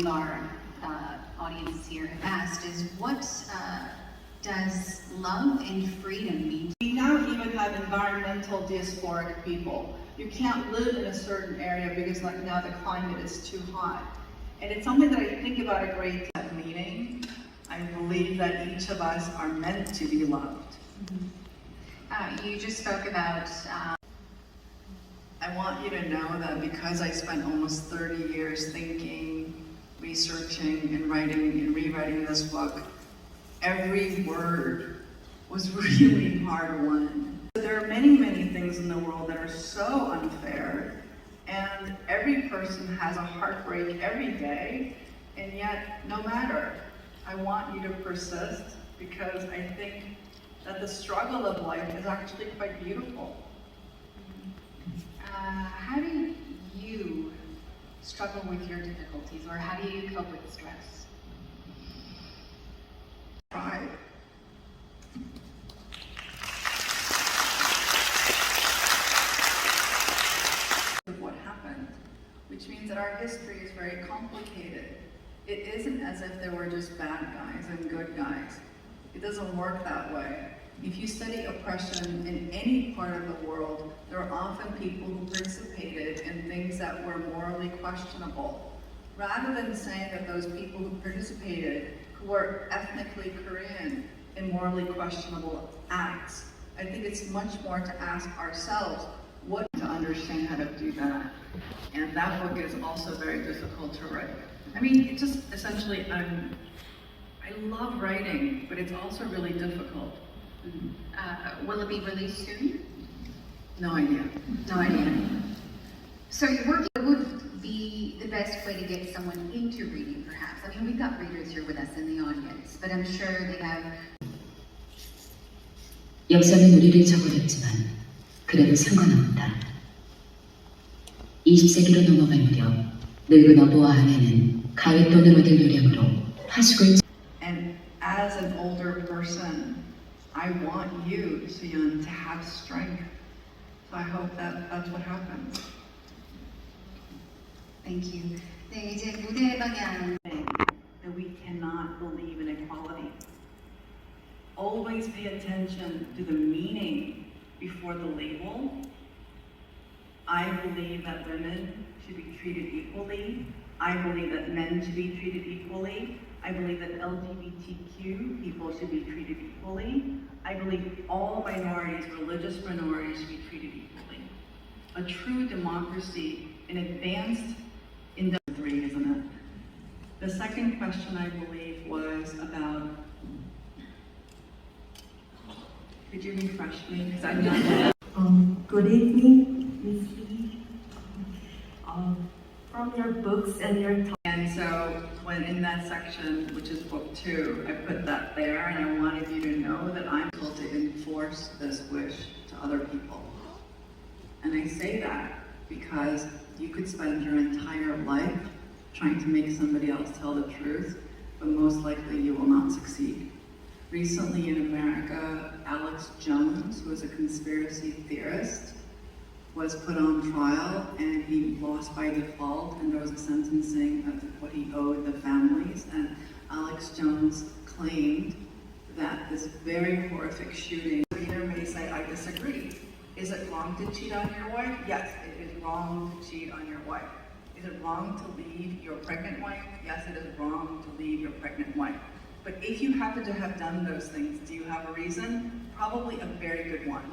believe our audience here have asked is, what does love and freedom mean? We now even have environmental dysphoric people. You can't live in a certain area because like now the climate is too hot. And it's something that I think about a great deal. Meaning, I believe that each of us are meant to be loved. You just spoke about I want you to know that because I spent almost 30 years thinking, researching, and writing and rewriting this book, every word was really hard-won. There are many, many things in the world that are so unfair, and every person has a heartbreak every day, and yet, no matter, I want you to persist because I think that the struggle of life is actually quite beautiful. how do you struggle with your difficulties, or how do you cope with stress? Pride. Of what happened, which means that our history is very complicated. It isn't as if there were just bad guys and good guys. It doesn't work that way. If you study oppression in any part of the world, there are often people who participated in things that were morally questionable. Rather than saying that those people who participated, who were ethnically Korean in morally questionable acts, I think it's much more to ask ourselves what to understand how to do that. And that book is also very difficult to write. I mean, it just essentially, I love writing, but it's also really difficult. Will it be released soon? No idea. No idea. So your work would be the best way to get someone into reading, perhaps. I mean, we've got readers here with us in the audience, but I'm sure they have. 역사는 우리를 접어들었지만 그래도 상관없다. 20세기로 넘어갈 무렵 늙은 어부와 아내는 가윗돈을 얻을 요량으로 하숙을. And as an older person, I want you, Suyun, to have strength. So I hope that that's what happens. Thank you. 네, 이제 무대 방향. That we cannot believe in equality. Always pay attention to the meaning before the label. I believe that women should be treated equally. I believe that men should be treated equally. I believe that LGBTQ people should be treated equally. I believe all minorities, religious minorities, should be treated equally. A true democracy, an advanced in the three, isn't it? The second question, I believe, was about, could you refresh me? Because I'm not. Good evening, Ms. Lee. From your books and your And so when in that section, which is book 2, I put that there, and I wanted you to know that I'm able to enforce this wish to other people. And I say that because you could spend your entire life trying to make somebody else tell the truth, but most likely you will not succeed. Recently in America, Alex Jones, who is a conspiracy theorist, was put on trial and he lost by default, and there was a sentencing of what he owed the families, and Alex Jones claimed that this very horrific shooting, the reader may say, I disagree. Is it wrong to cheat on your wife? Yes, it is wrong to cheat on your wife. Is it wrong to leave your pregnant wife? Yes, it is wrong to leave your pregnant wife. But if you happen to have done those things, do you have a reason? Probably a very good one.